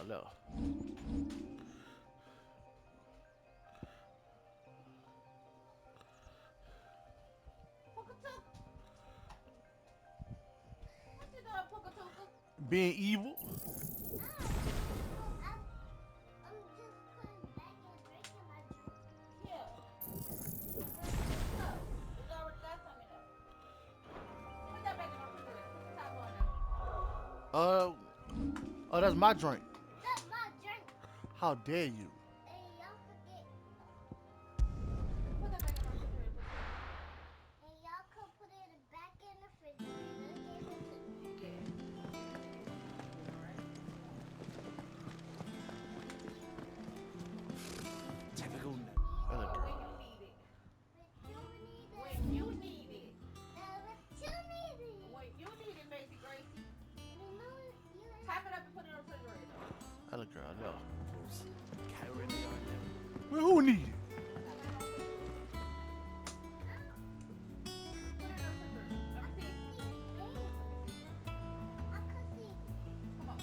left. What you doing, Puka Tuka? Being evil. I'm just putting back and drinking my drink. Yeah. Drink up. It's already got some in there. Put that back in the refrigerator. Put the top on there. Uh, oh, that's my drink. That's my drink. How dare you? And y'all forget. Put that back in the refrigerator, Puka Tuka. And y'all could put it back in the refrigerator. Give it to me. Yeah. Alright. Typical. When you That need little When girl. you need it. it. When you need it. When you need it. When you need it, Macy Gracie. We know you Tap it up and put it in the refrigerator. That little girl left. Carrying me on them. Well, who need it? Tap it in the refrigerator. Put it in the refrigerator. Let me see. Let me see. I could see. Come on.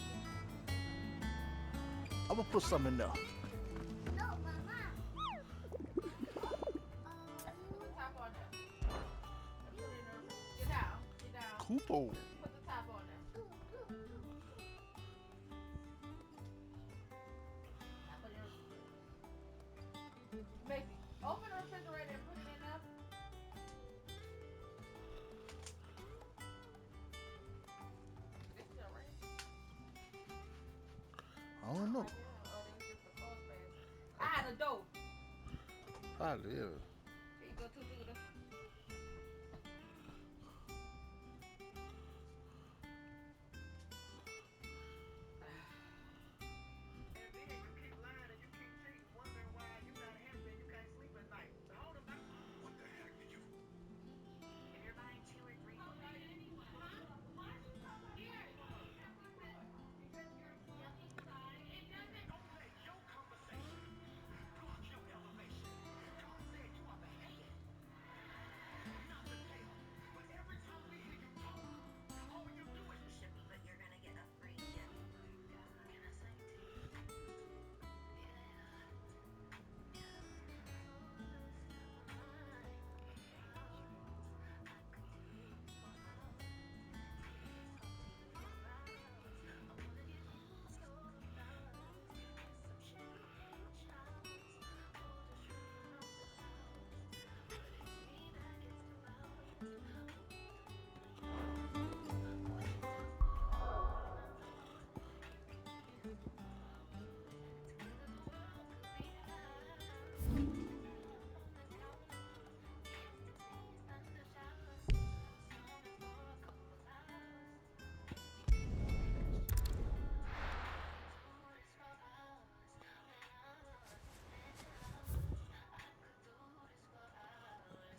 I'm gonna put some in there. No, Mama. Put the top on there. And put it in the refrigerator. Get down. Get down. Kupo. Put the top on there. Now put it in the refrigerator. Macy, open the refrigerator and put it in there. It's still right. I don't know. Right here. Oh, they just the sauce bag. Ah, the dough. Probably is. Here you go, Tutu. And then you keep lying and you keep cheating, wondering why you not happy and you can't sleep at night. Hold on, what the heck did you? If you're buying 2 or 3 don't let your conversation block your elevation. God said you are the head, not the tail. But every time we hear you talk, all you do is but you're gonna get a free gift. Can I say it to you?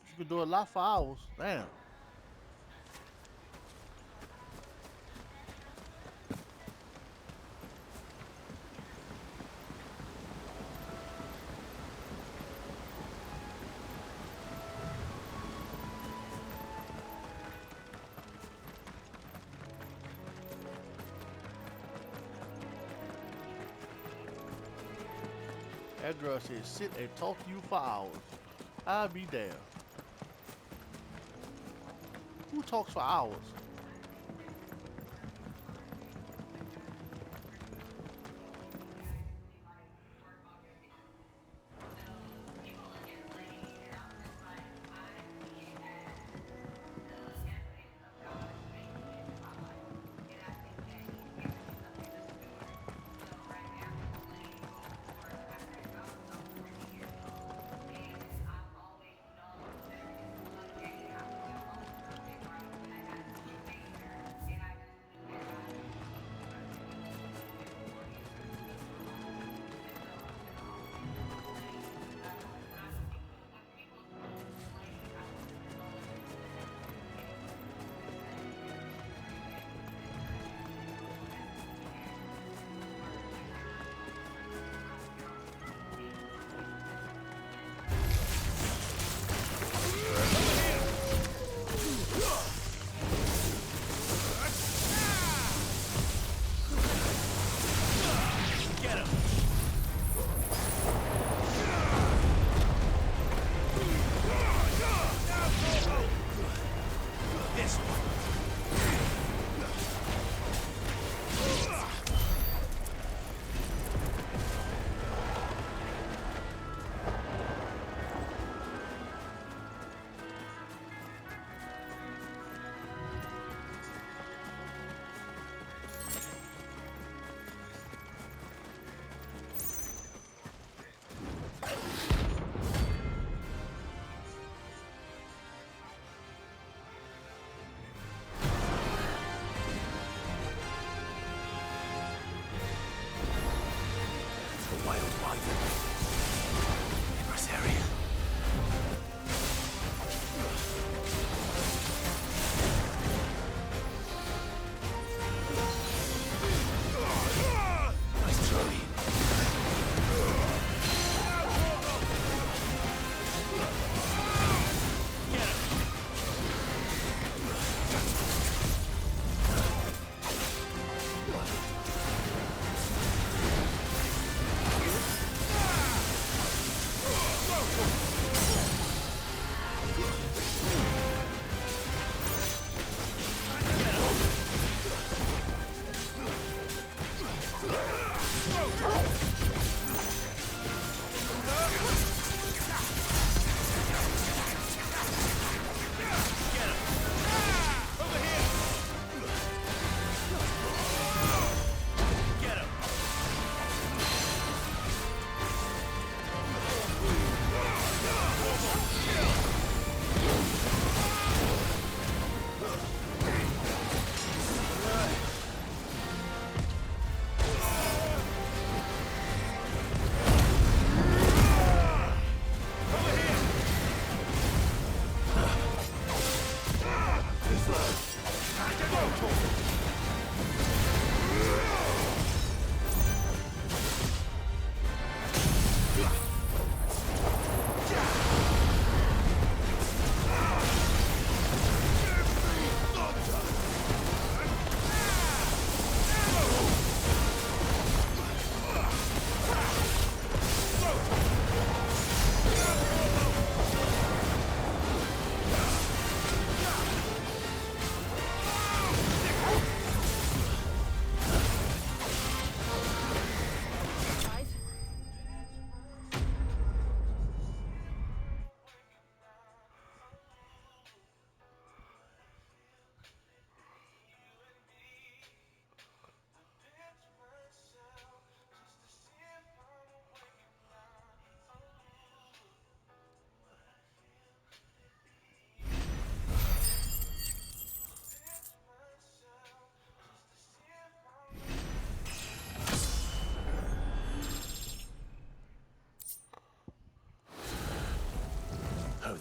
You could do a lot for hours. Damn. That girl said sit and talk to you for hours. I'll be there. Who talks for hours?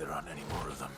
there aren't any more of them.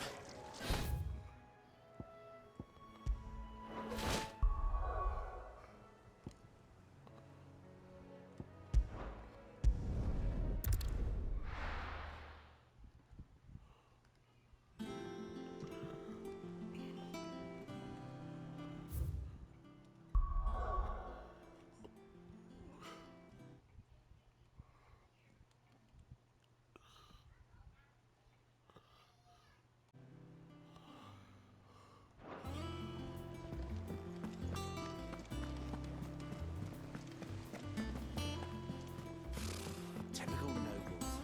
Typical nobles.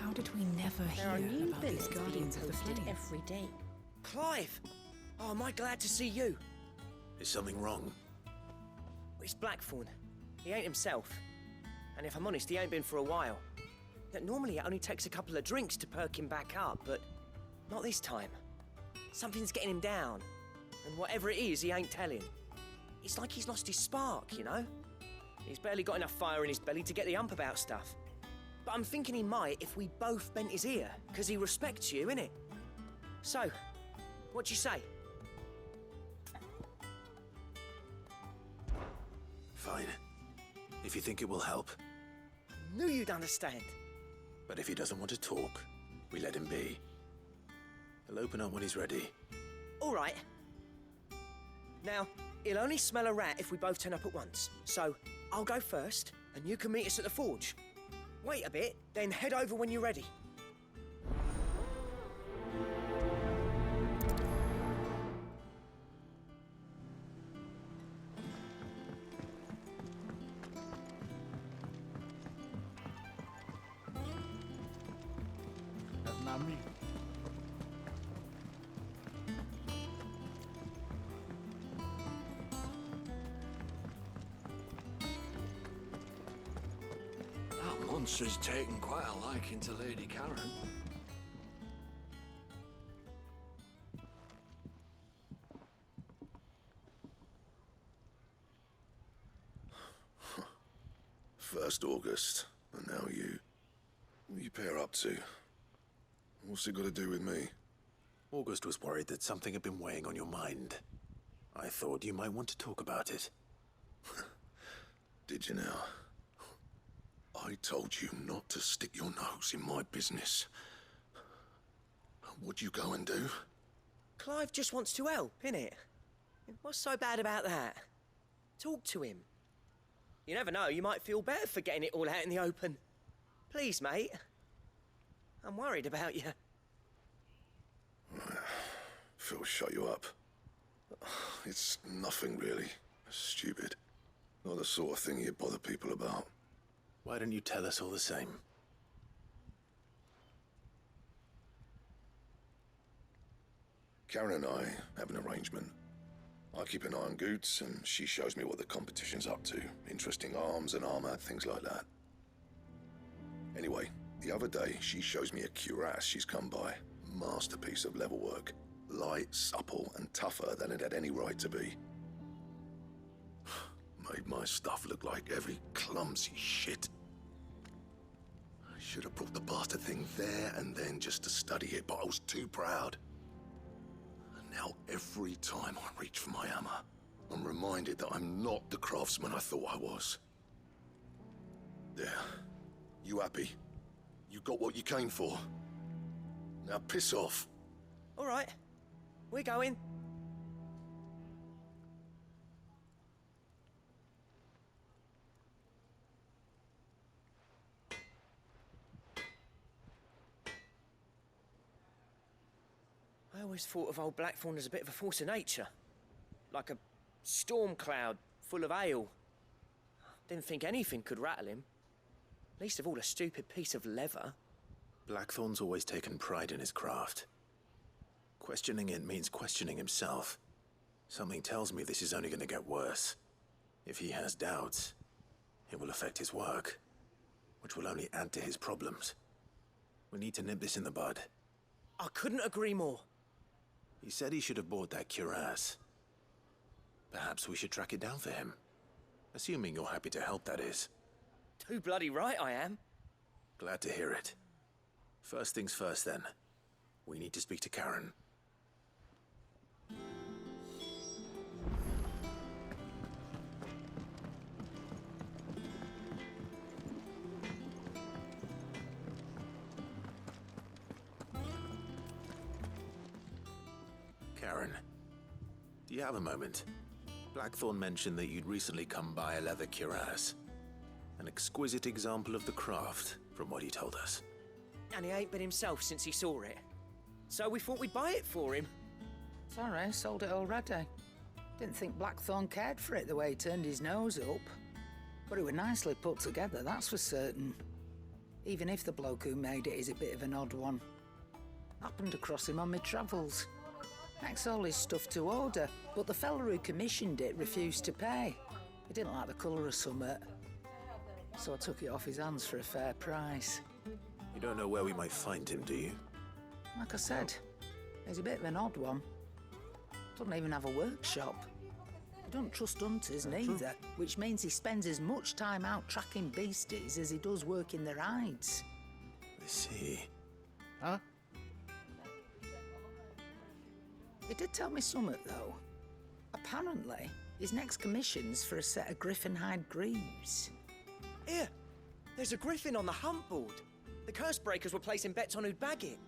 How did we never There are hear new about these villains being guardians of the posted flame? every day. Clive! Oh, am I glad to see you? Is something wrong? It's Blackthorn. He ain't himself. And if I'm honest, he ain't been for a while. Normally it only takes a couple of drinks to perk him back up, but not this time. Something's getting him down. And whatever it is, he ain't telling. It's like he's lost his spark, you know? He's barely got enough fire in his belly to get the ump about stuff. But I'm thinking he might if we both bent his ear, because he respects you, innit? So, what you say? Fine. If you think it will help. Knew you'd understand. But if he doesn't want to talk, we let him be. He'll open up when he's ready. All right. Now, he'll only smell a rat if we both turn up at once. So, I'll go first, and you can meet us at the forge. Wait a bit, then head over when you're ready. That's not me. That monster's taken quite a liking to Lady Karen. First August, and now you. What you pair up to? What's it got to do with me? August was worried that something had been weighing on your mind. I thought you might want to talk about it. Did you now? I told you not to stick your nose in my business. What'd you go and do? Clive just wants to help, innit? What's so bad about that? Talk to him. You never know, you might feel better for getting it all out in the open. Please, mate. I'm worried about you. Phil shut you up. It's nothing really. Stupid. Not the sort of thing you bother people about. Why don't you tell us all the same? Karen and I have an arrangement. I keep an eye on Goots, and she shows me what the competition's up to. Interesting arms and armor, things like that. Anyway, the other day, she shows me a cuirass she's come by. Masterpiece of level work. Light, supple, and tougher than it had any right to be. Made my stuff look like every clumsy shit. I should have brought the bastard thing there and then just to study it, but I was too proud. And now every time I reach for my hammer, I'm reminded that I'm not the craftsman I thought I was. There. You happy? You got what you came for. Now piss off. All right. We're going. I always thought of old Blackthorn as a bit of a force of nature. Like a storm cloud full of ale. Didn't think anything could rattle him. Least of all a stupid piece of leather. Blackthorn's always taken pride in his craft. Questioning it means questioning himself. Something tells me this is only going to get worse. If he has doubts, it will affect his work, which will only add to his problems. We need to nip this in the bud. I couldn't agree more. He said he should have bought that cuirass. Perhaps we should track it down for him. Assuming you're happy to help, that is. Too bloody right I am. Glad to hear it. First things first, then. We need to speak to Karen. Karen, do you have a moment? Blackthorn mentioned that you'd recently come by a leather cuirass. An exquisite example of the craft, from what he told us. And he ain't been himself since he saw it. So we thought we'd buy it for him. Sorry, sold it already. Didn't think Blackthorn cared for it the way he turned his nose up. But it was nicely put together, that's for certain. Even if the bloke who made it is a bit of an odd one. Happened across him on my travels. Makes all his stuff to order, but the fella who commissioned it refused to pay. He didn't like the colour of summit. So I took it off his hands for a fair price. You don't know where we might find him, do you? Like I said, he's a bit of an odd one. Doesn't even have a workshop. He don't trust hunters neither, which means he spends as much time out tracking beasties as he does working their hides. I see. Huh? He did tell me something, though. Apparently, his next commission's for a set of griffin hide greaves. Here, there's a griffin on the hunt board. The curse breakers were placing bets on who'd bag it.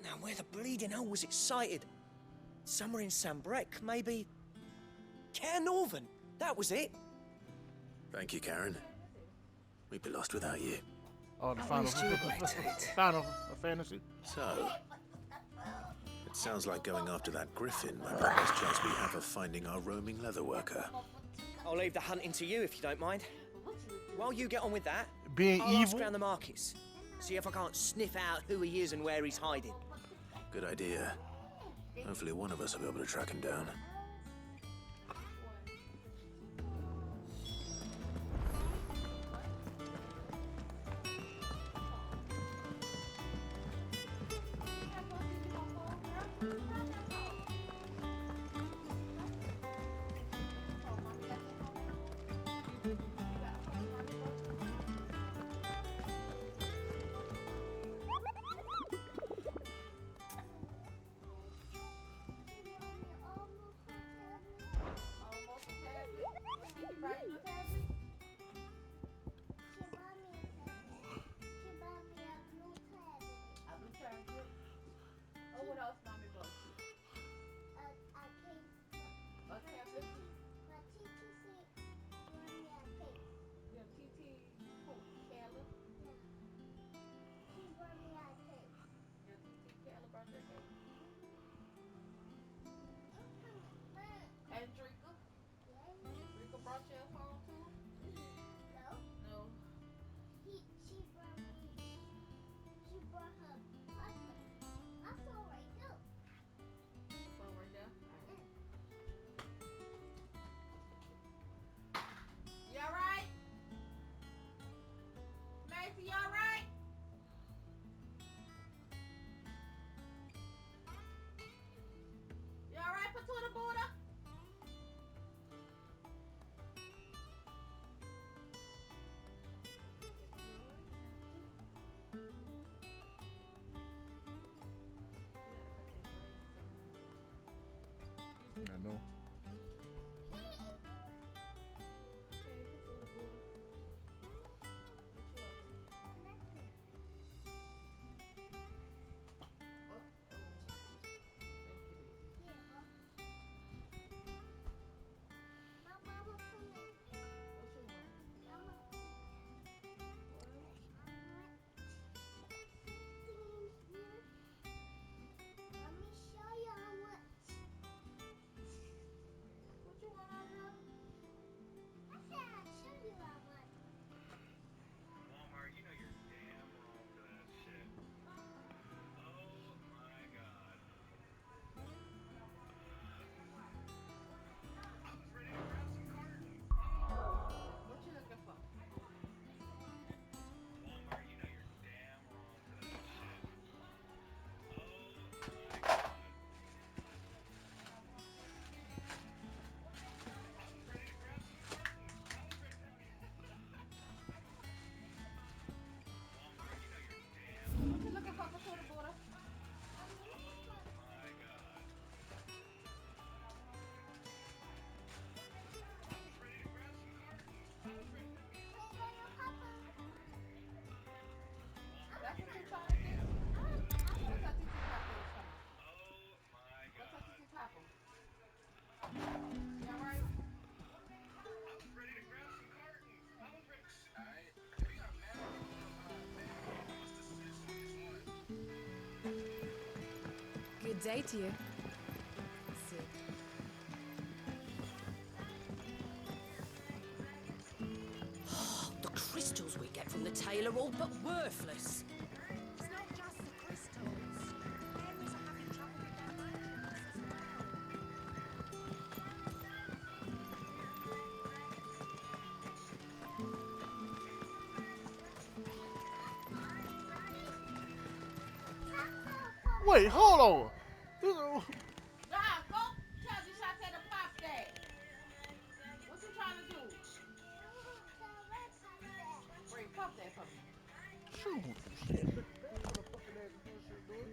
Now, where the bleeding hell was it sighted? Somewhere in Sambrec, maybe... Care Northern, that was it. Thank you, Karen. We'd be lost without you. Oh, the At final. least you waited. Final Fantasy. So, it sounds like going after that griffin might be the best chance we have of finding our roaming leather worker. I'll leave the hunting to you if you don't mind. While you get on with that, Being I'll ask evil? around the markets. See if I can't sniff out who he is and where he's hiding. Good idea. Hopefully one of us will be able to track him down. And Drika? Drika brought you home too? No, No. she brought her husband. I saw right too. So right there. You alright? Macy, you alright? You alright, Patuna Buddha? I know. Good day to you. Sit. The crystals we get from the tail are all but worthless. It's not just the crystals. Fairies are having trouble with their magics as well. Wait, hold on. This- Nah, go tell Deshante to pop that. What you trying to do? Ray, pop that for me. Shoot, shit. That motherfucking ass bullshit, dude.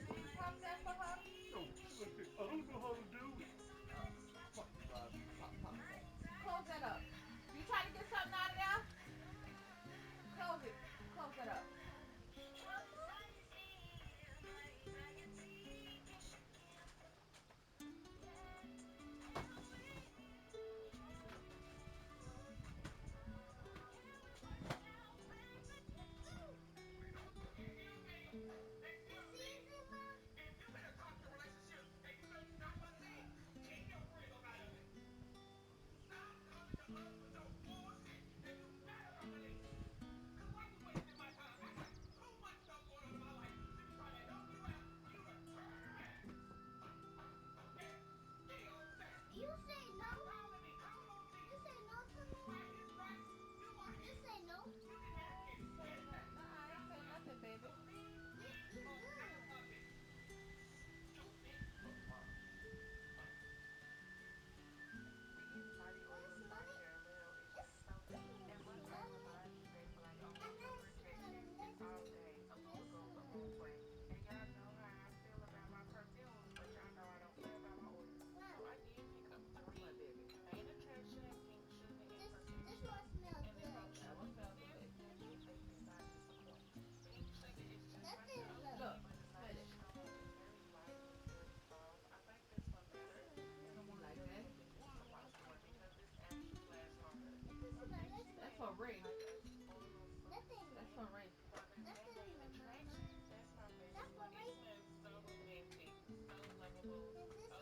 Can you pop that for her? No, shit. I don't know how to do it. Fuck you, Rob. Pop that. Close that up. You trying to get something out of there? Close it. Close that up. You say no? You say no to me? You say no? Nah, I ain't say nothing, baby. You good. It's money. This one smells good. That one smell good. Nothing looks. Look, smell it. You like that? Nothing smells. That's for Ray. Nothing. That's for Ray. Nothing smells. That's for me. Is this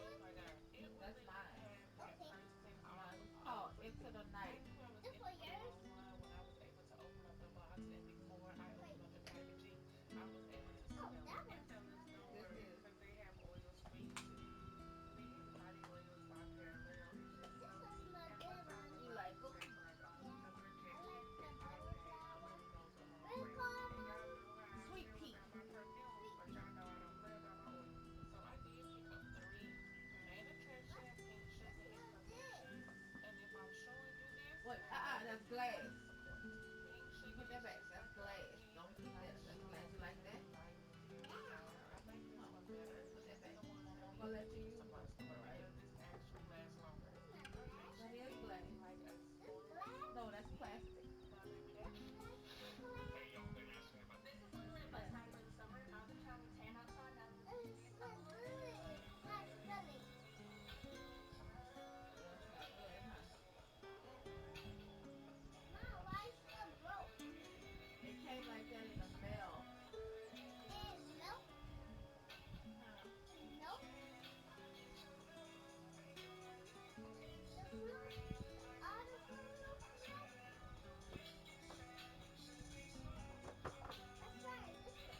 one? That's mine. Okay. Mine was called Into the Night. This for yours? Oh, that one smells good. This is. This one smells good, Mommy. You like them? Yeah. I like the butterflower. What is it called, Mommy? Sweet pea. Wait, that's glass. You put that back. That's glass. Don't keep that. That's glass. You like that? Oh, put that back. I'm gonna let you use it. Alright. That is glass. This glass? No, that's plastic. That's glass. It's plastic. It smells good. I smell it. Yeah, it's not good, huh? Mom, why is it broke? It came like that in the mail. And milk? Huh? Milk? The fruit? All the fruit milk? Let's try it this way.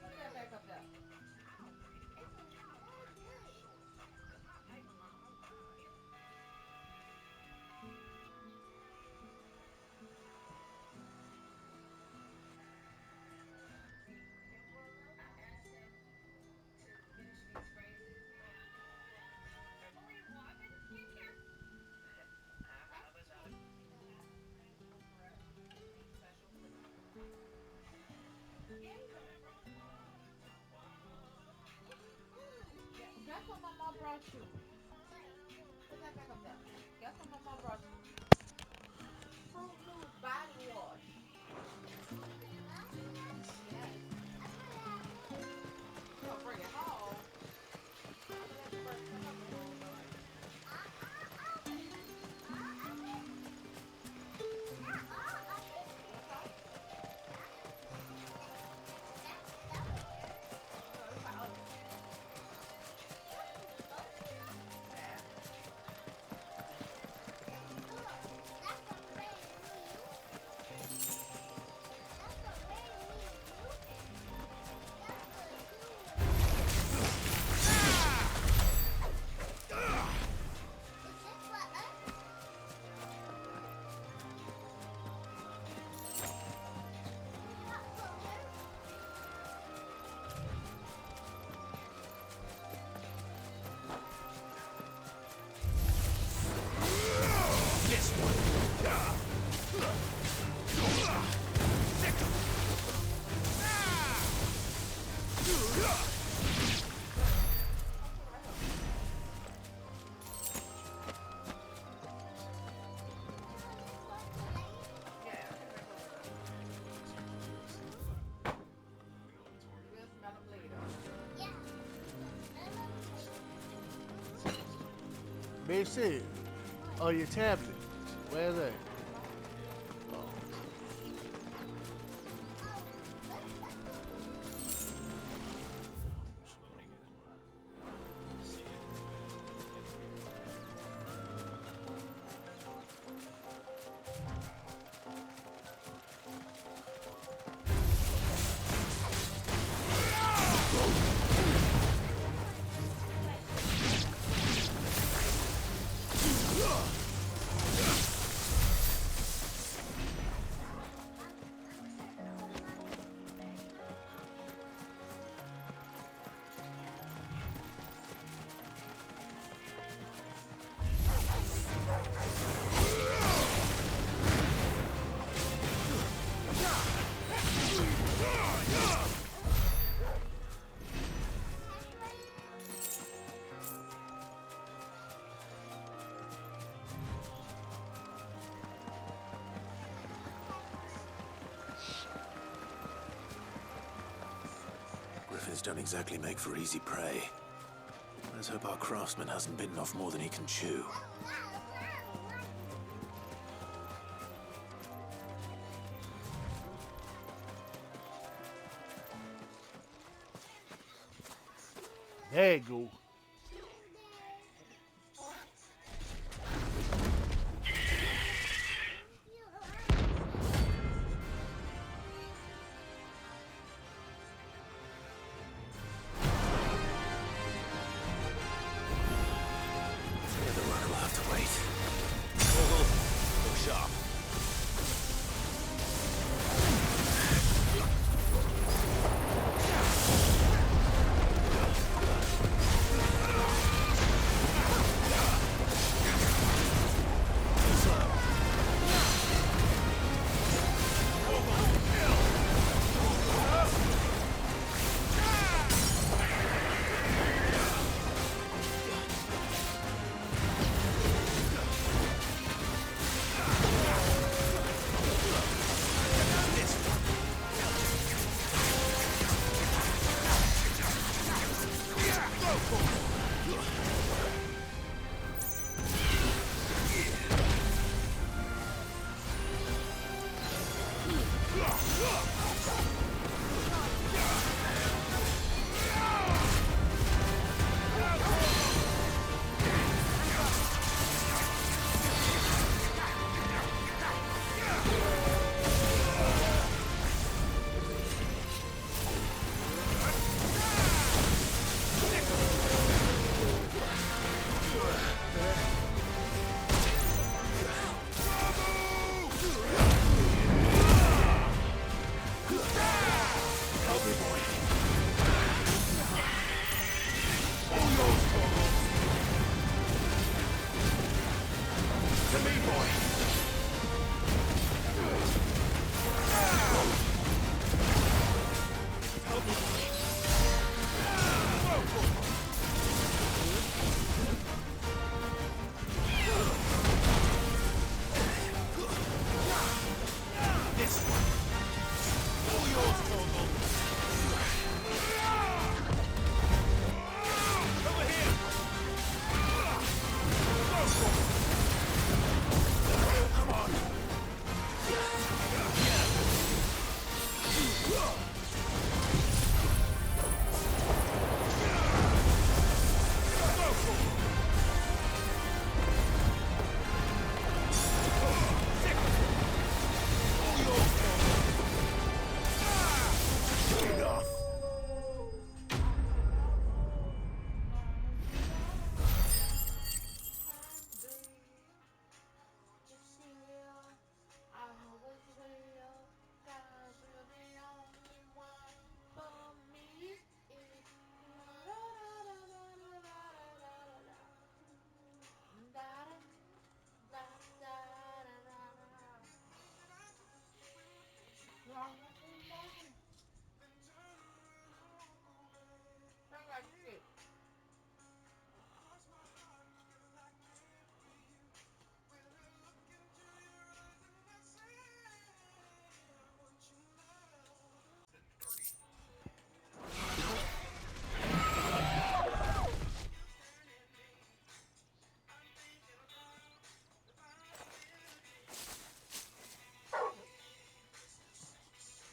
Put that back up there. Guess what my mom brought you? Put that back up there. Guess what my mom brought you? Fruit Loose body wash. Yes. You gonna bring it home? I'm gonna let you bring it home. We'll smell them later. BC. Oh, your tablet. Where's that? Griffins don't exactly make for easy prey. Let's hope our craftsman hasn't bitten off more than he can chew. There you go. The work will have to wait. Look sharp.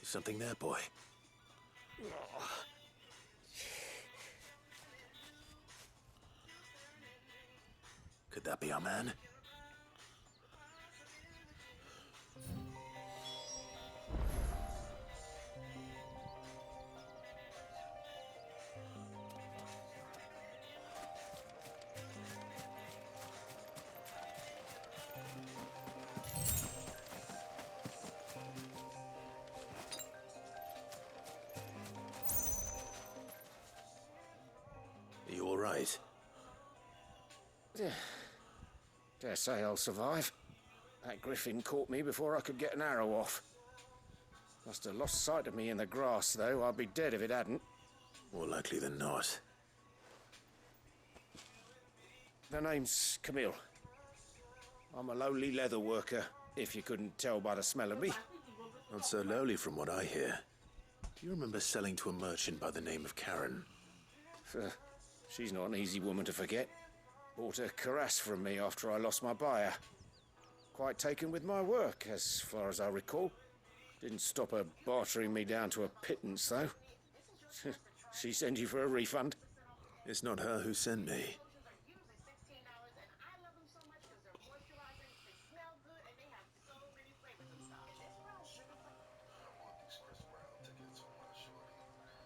Something there, boy. Could that be our man? Are you all right? Dare say I'll survive. That griffin caught me before I could get an arrow off. Must have lost sight of me in the grass, though. I'd be dead if it hadn't. More likely than not. The name's Camille. I'm a lowly leather worker, if you couldn't tell by the smell of me. Not so lowly from what I hear. Do you remember selling to a merchant by the name of Karen? She's not an easy woman to forget. Bought a cuirass from me after I lost my buyer. Quite taken with my work, as far as I recall. Didn't stop her bartering me down to a pittance, though. She send you for a refund? It's not her who sent me.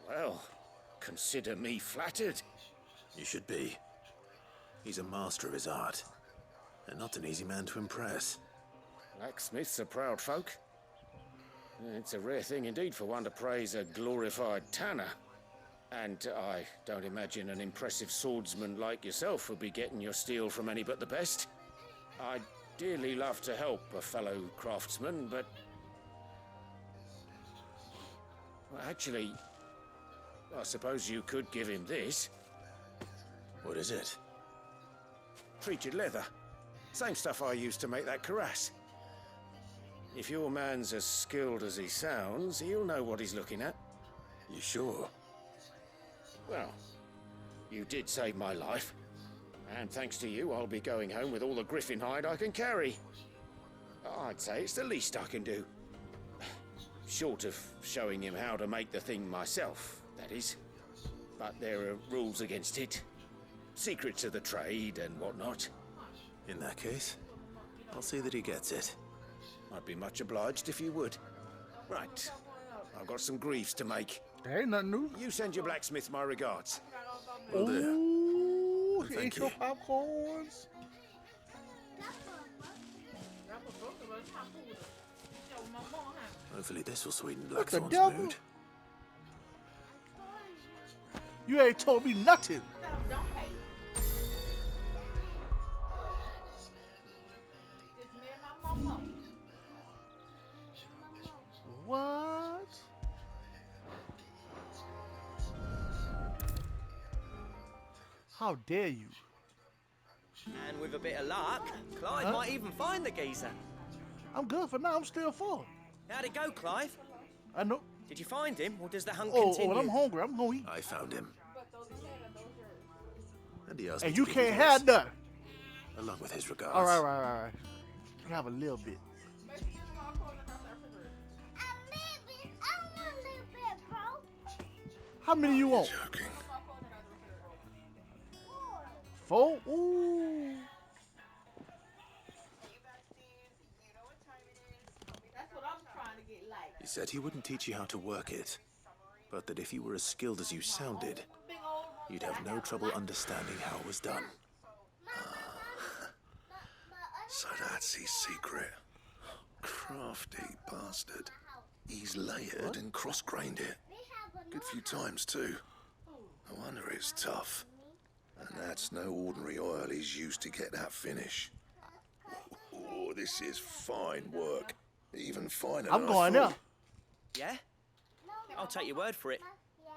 Well, consider me flattered. You should be. He's a master of his art, and not an easy man to impress. Blacksmiths are proud folk. It's a rare thing indeed for one to praise a glorified tanner. And I don't imagine an impressive swordsman like yourself would be getting your steel from any but the best. I'd dearly love to help a fellow craftsman, but... Well, actually, I suppose you could give him this. What is it? Treated leather. Same stuff I used to make that cuirass. If your man's as skilled as he sounds, he'll know what he's looking at. You sure? Well, you did save my life. And thanks to you, I'll be going home with all the griffin hide I can carry. I'd say it's the least I can do. Short of showing him how to make the thing myself, that is. But there are rules against it. Secrets of the trade and whatnot. In that case, I'll see that he gets it. I'd be much obliged if you would. Right. I've got some greaves to make. There ain't nothing new. You send your blacksmith my regards. Will do. Ooh, Thank eat your you. popcorns. Hopefully this will sweeten What the Blackthorn's devil? mood. You ain't told me nothing. What? How dare you? And with a bit of luck, Clive might even find the geezer. I'm good for now. I'm still full. How'd it go, Clive? I know. Did you find him, or does the hunt Oh, continue? and I'm hungry. I'm gonna eat. I found him. And he asked And me you to give can't his, have none. along with his regards. All right. You have a little bit. I want a little bit, bro. How many you want? Joking. 4? Ooh. That's what I'm trying to get like. He said he wouldn't teach you how to work it, but that if you were as skilled as you sounded, you'd have no trouble understanding how it was done. So that's his secret. Crafty bastard. He's layered and cross-grained it. Good few times too. No wonder it's tough. And that's no ordinary oil he's used to get that finish. Oh, this is fine work. Even finer I'm than going I there. thought. Yeah? I'll take your word for it. Yeah.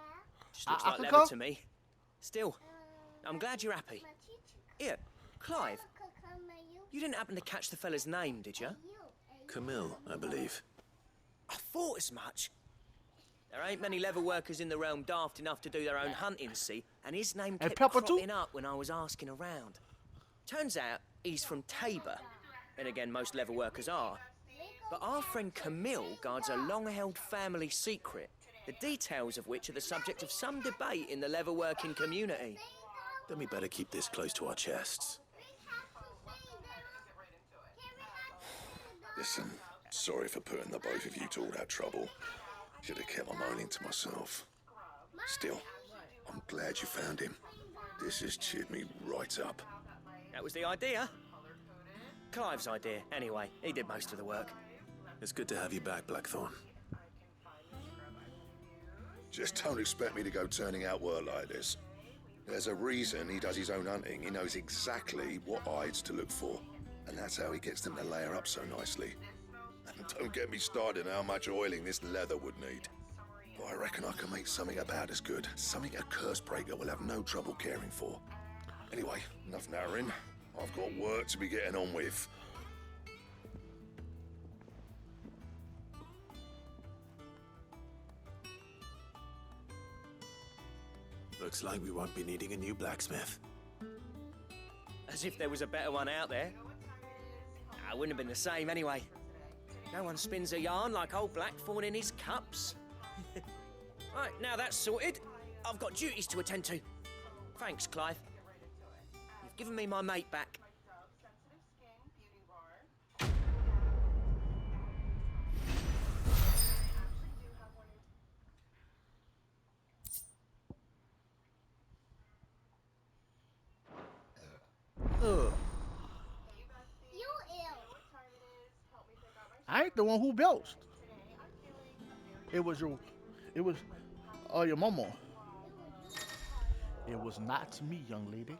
Just looks I like can leather come? to me. Still, I'm glad you're happy. Here, Clive, you didn't happen to catch the fella's name, did you? Camille, I believe. I thought as much. There ain't many leather workers in the realm daft enough to do their own hunting, see? And his name kept Pepper too? cropping up when I was asking around. Turns out he's from Tabor. And again, most leather workers are. But our friend Camille guards a long-held family secret, the details of which are the subject of some debate in the leather-working community. Then we better keep this close to our chests. Listen, sorry for putting the both of you to all that trouble. Should have kept my moaning to myself. Still, I'm glad you found him. This has cheered me right up. That was the idea. Clive's idea, anyway. He did most of the work. It's good to have you back, Blackthorn. Just don't expect me to go turning out work like this. There's a reason he does his own hunting. He knows exactly what hides to look for. And that's how he gets them to layer up so nicely. And don't get me started on how much oiling this leather would need. But I reckon I can make something about as good. Something a curse breaker will have no trouble caring for. Anyway, enough narrowing. I've got work to be getting on with. Looks like we won't be needing a new blacksmith. As if there was a better one out there. It wouldn't have been the same anyway. No one spins a yarn like old Blackthorn in his cups. Right, now that's sorted, I've got duties to attend to. Thanks, Clive. You've given me my mate back. Ugh. You ill. I ain't the one who belched. It was your mama. It was not me, young lady.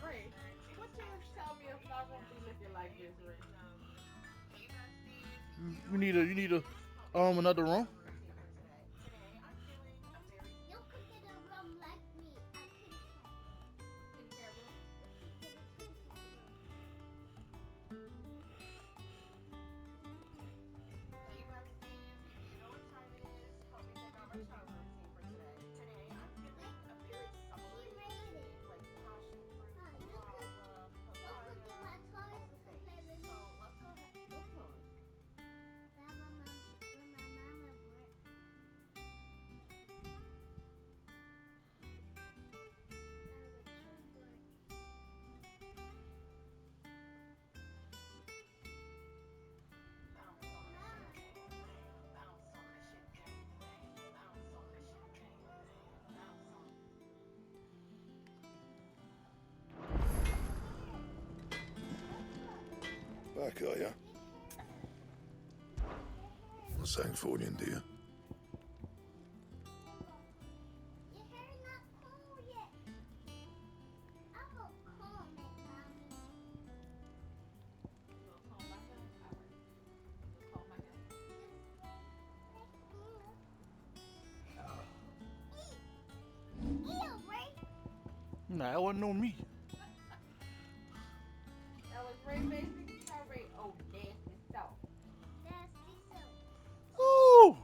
Ray, what you tell me if I won't be looking like this, Ray? You need another room. You could get a rum like me. Back, are ya? Not saying for you, do you? Your hair not cool yet. I will comb it, Mommy. Ew, Ray. Nah, that wasn't on me. That was Ray, baby. Tell Ray, oh, nasty self. Nasty silk. Ooh.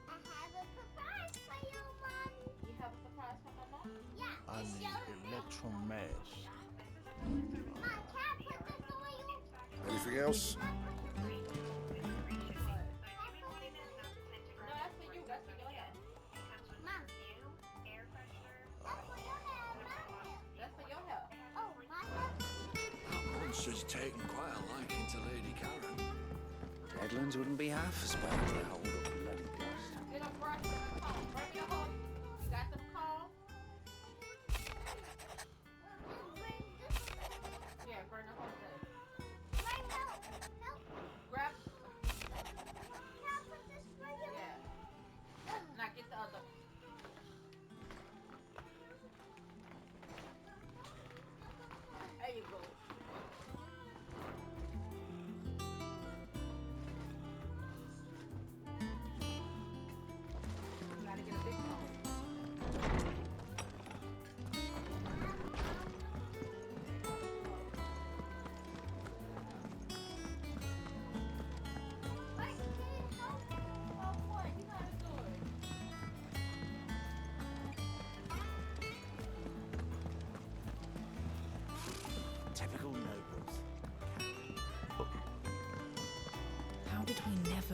I have a surprise for you, Mommy. You have a surprise for my mom? Yeah. I need electromash. Mom, can I put this on you? Anything else? No, that's for you. That's for your hair. Mom. That's for your hair, my hair. That's for your hair. Oh, my hair. That monster's taken quite a liking to Lady Karen. Edlands wouldn't be half as bad as that old bloody ghost. Get a brush and a comb. Bring me a hoe. You got some comb? Yeah, bring the hoe there. Ray, help. Help. Grab. Can I put this for you? Yeah. Now get the other. There you go.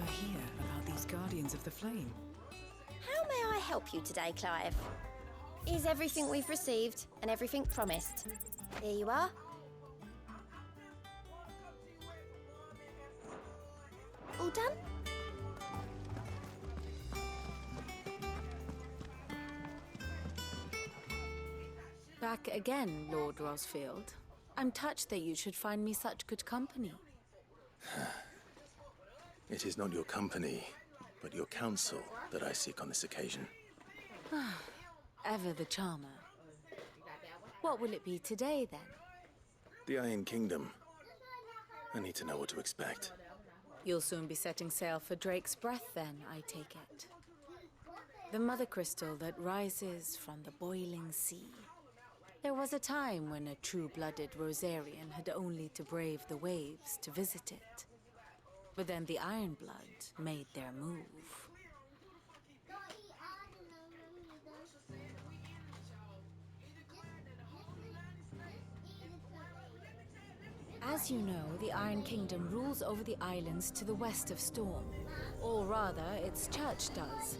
hear about these Guardians of the Flame? How may I help you today, Clive? Is everything we've received and everything promised? Here you are. All done? Back again, Lord Rosfield. I'm touched that you should find me such good company. It is not your company, but your counsel that I seek on this occasion. Ever the charmer. What will it be today, then? The Iron Kingdom. I need to know what to expect. You'll soon be setting sail for Drake's Breath, then, I take it. The mother crystal that rises from the boiling sea. There was a time when a true-blooded Rosarian had only to brave the waves to visit it. But then the Ironblood made their move. As you know, the Iron Kingdom rules over the islands to the west of Storm. Or rather, its church does.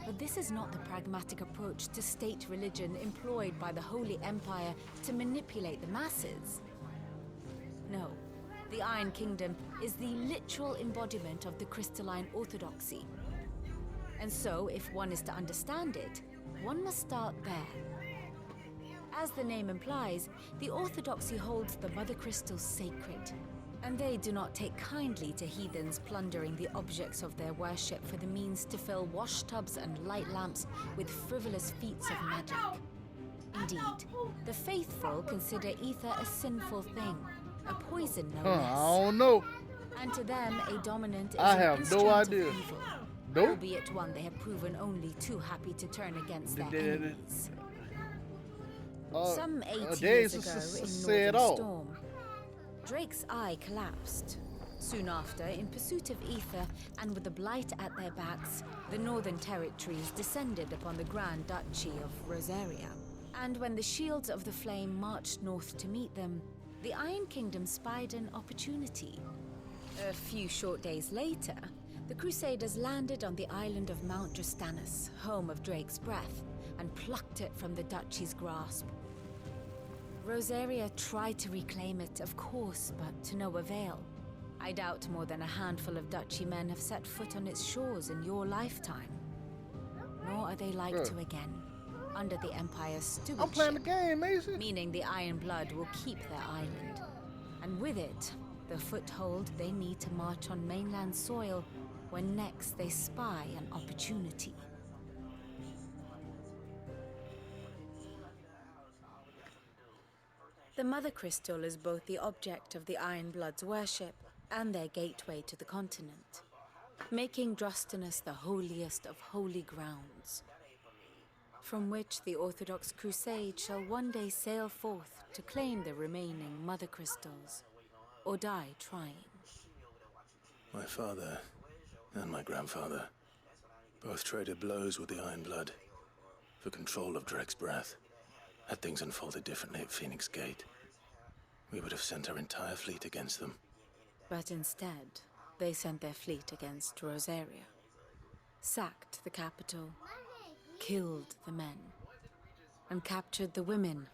But this is not the pragmatic approach to state religion employed by the Holy Empire to manipulate the masses. No, the Iron Kingdom is the literal embodiment of the crystalline orthodoxy. And so, if one is to understand it, one must start there. As the name implies, the orthodoxy holds the mother crystals sacred, and they do not take kindly to heathens plundering the objects of their worship for the means to fill washtubs and light lamps with frivolous feats of magic. Indeed, the faithful consider ether a sinful thing, a poison no less. I don't know. And to them, a dominant is I an have no instrument of idea. evil, Nope. albeit one they have proven only too happy to turn against their enemies. Some 8 years ago, in Northern Storm, Drake's eye collapsed. Soon after, in pursuit of ether and with the blight at their backs, the Northern Territories descended upon the Grand Duchy of Rosaria. And when the Shields of the Flame marched north to meet them, the Iron Kingdom spied an opportunity. A few short days later, the Crusaders landed on the island of Mount Drastanus, home of Drake's Breath, and plucked it from the Duchy's grasp. Rosaria tried to reclaim it, of course, but to no avail. I doubt more than a handful of Duchy men have set foot on its shores in your lifetime. Nor are they like to again, under the Empire's stewardship. I'm playing the game, Mason. Meaning the Iron Blood will keep their island. And with it, the foothold they need to march on mainland soil when next they spy an opportunity. The Mother Crystal is both the object of the Iron Blood's worship and their gateway to the continent, making Drastanus the holiest of holy grounds, from which the Orthodox Crusade shall one day sail forth to claim the remaining Mother Crystals, or die trying. My father and my grandfather both traded blows with the Iron Blood for control of Drake's Breath. Had things unfolded differently at Phoenix Gate, we would have sent our entire fleet against them. But instead, they sent their fleet against Rosaria, sacked the capital, killed the men, and captured the women,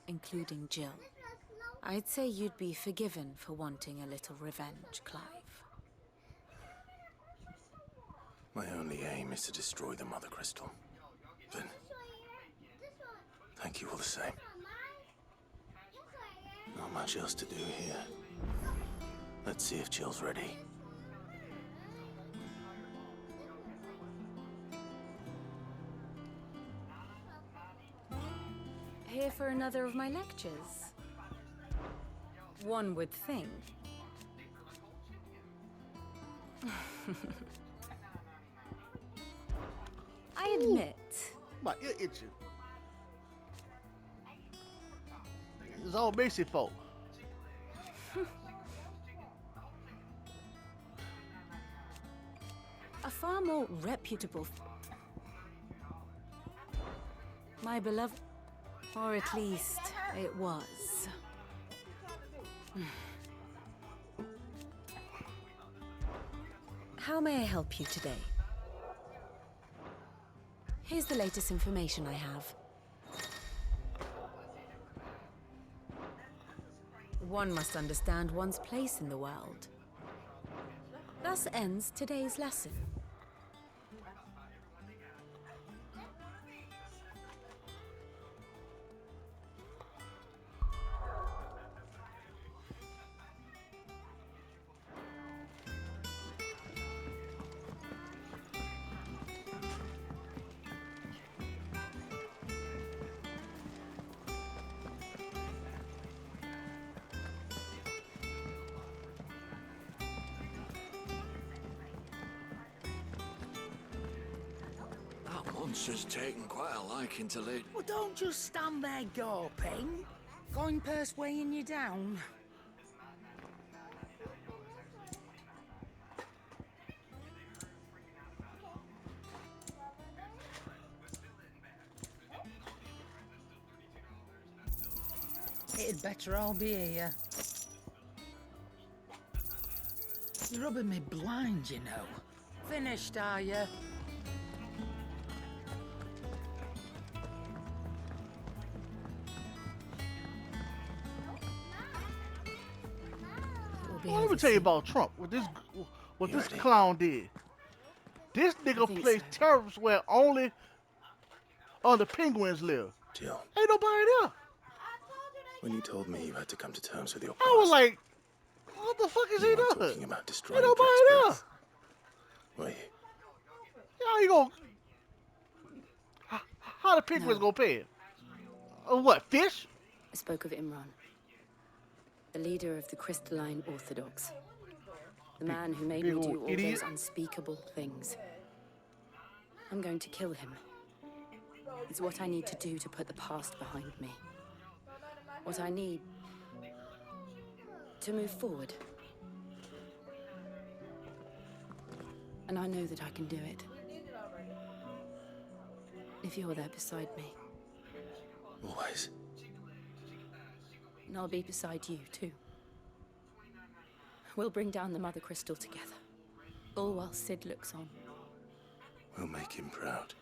including Jill. I'd say you'd be forgiven for wanting a little revenge, Clive. My only aim is to destroy the Mother Crystal. Then, thank you all the same. Not much else to do here. Let's see if Jill's ready. Here for another of my lectures? One would think. I admit. My ear itching. It's all basic fault. A far more reputable... My beloved... Or at least, it was. How may I help you today? Here's the latest information I have. One must understand one's place in the world. Thus ends today's lesson. That monster's taken quite a liking to Lady. Well, don't just stand there gawping. Going purse weighing you down. It'd better all be here. You're rubbing me blind, you know. Finished, are you? Well, let me tell you about Trump. What this clown did. This nigga placed tariffs where only the penguins live. Jill, Ain't nobody there. when you told me you had to come to terms with your I was past, like, what the fuck is he you weren't doing? talking about destroying Ain't nobody there. Drake's base, were you? How you gonna? How the penguins gonna pay it? What, fish? I spoke of Imran, the leader of the Crystalline Orthodox. The man who made me do all those unspeakable things. I'm going to kill him. It's what I need to do to put the past behind me. What I need to move forward. And I know that I can do it. If you're there beside me. Always. And I'll be beside you, too. We'll bring down the Mother Crystal together. All while Sid looks on. We'll make him proud.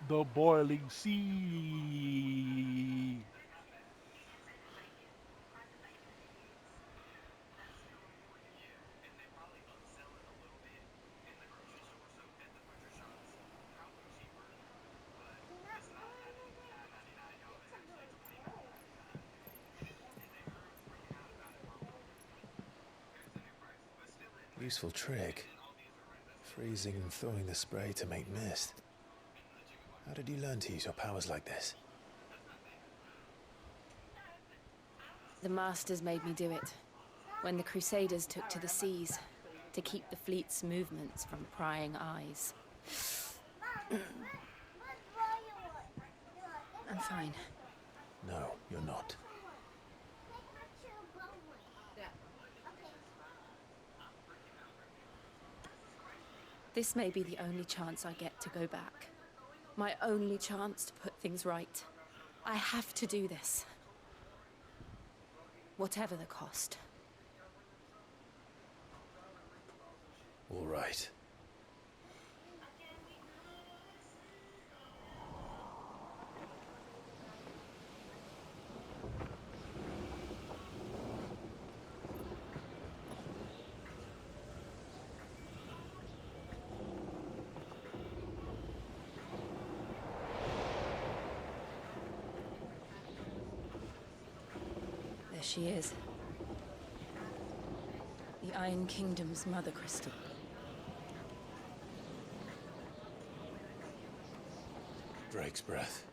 The boiling sea. Useful trick. Freezing and thawing the spray to make mist. How did you learn to use your powers like this? The Masters made me do it. When the Crusaders took to the seas to keep the fleet's movements from prying eyes. I'm fine. No, you're not. This may be the only chance I get to go back. My only chance to put things right. I have to do this. Whatever the cost. All right. There she is. Iron Kingdom's mother crystal. Drake's breath.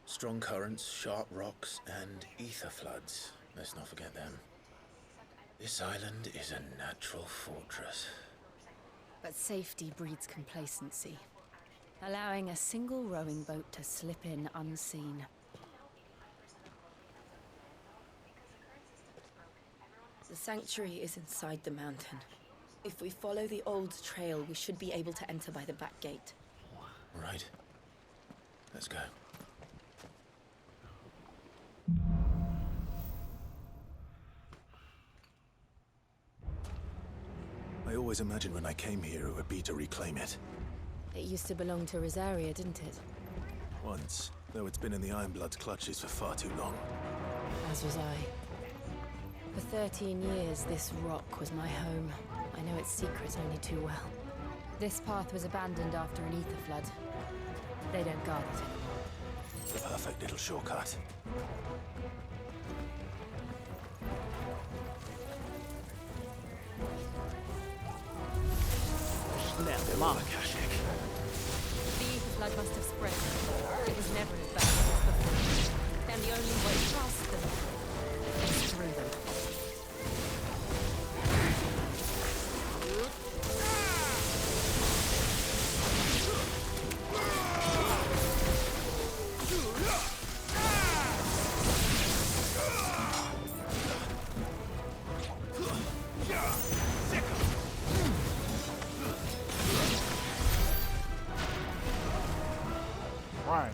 Strong currents, sharp rocks, and ether floods. Let's not forget them. This island is a natural fortress. But safety breeds complacency, allowing a single rowing boat to slip in unseen. The sanctuary is inside the mountain. If we follow the old trail, we should be able to enter by the back gate. Right. Let's go. I always imagined when I came here it would be to reclaim it. It used to belong to Rosaria, didn't it? Once, though it's been in the Ironblood's clutches for far too long. As was I. For 13 years, this rock was my home. I know its secret only too well. This path was abandoned after an ether flood. They don't guard it anymore. The perfect little shortcut. Snap, Mama. The ether flood must have spread. It was never as bad as before. And the only way past them is through them. Right.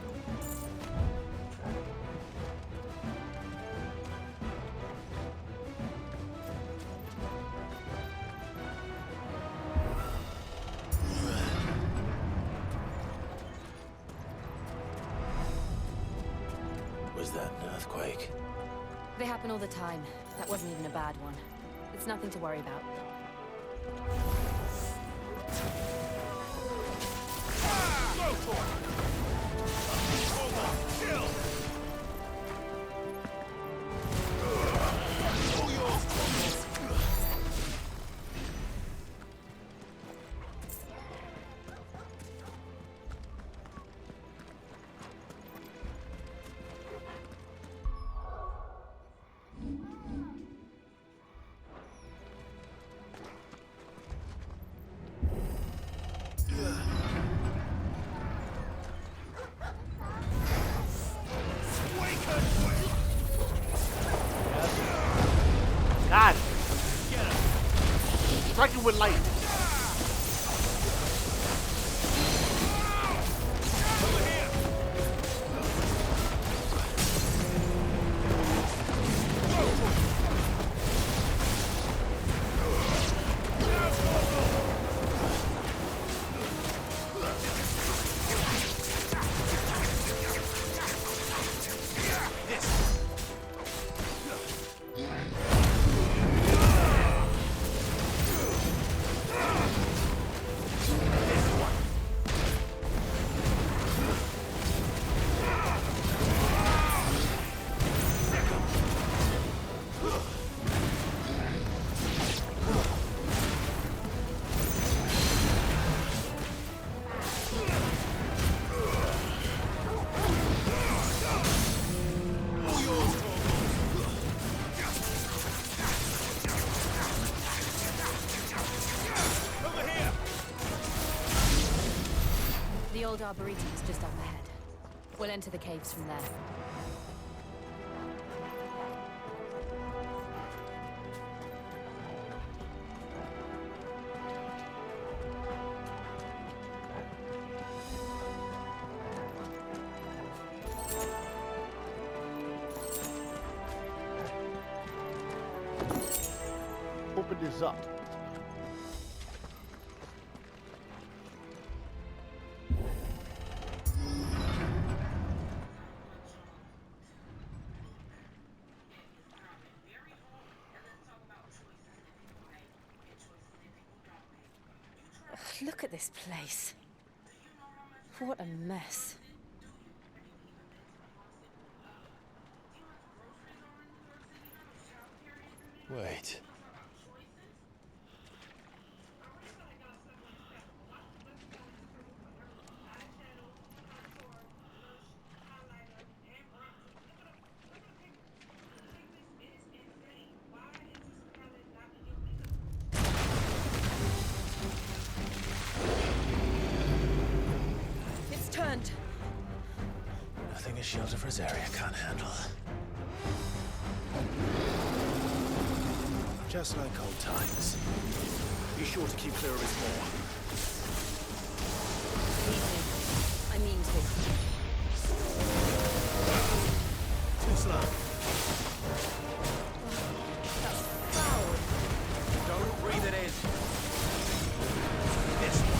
Was that an earthquake? They happen all the time. That wasn't even a bad one. It's nothing to worry about. Got it. Strike it with light. The old Arboretum is just up ahead. We'll enter the caves from there. Open this up. Look at this place. What a mess. Wait. It's turned. Nothing a shelter for Rosaria can't handle. Just like old times. Be sure to keep clear of his maw. I mean to. Too slow. That's foul. Don't breathe it in. This one.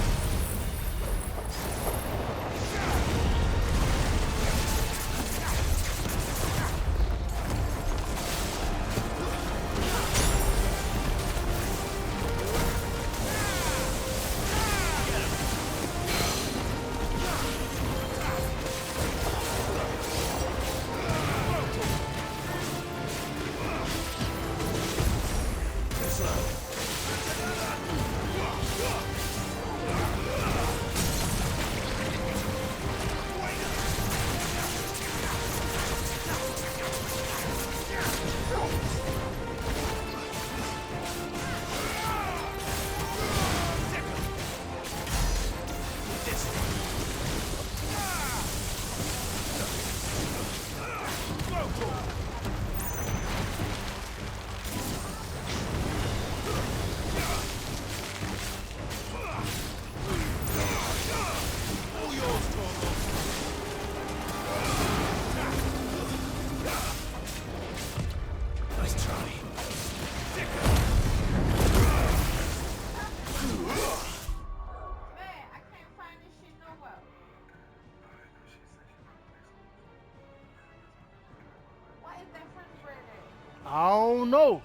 I don't know.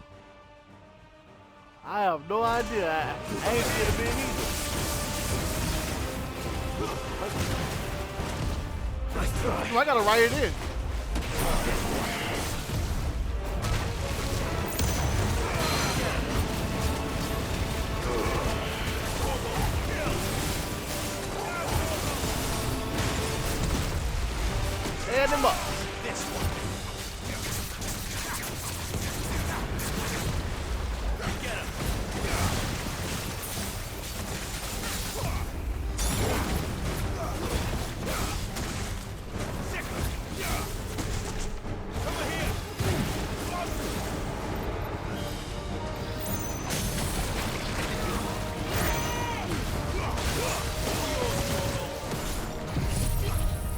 I have no idea. I ain't seen it big either. I gotta write it in. Stand him up. This one.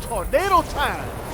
Tornado time!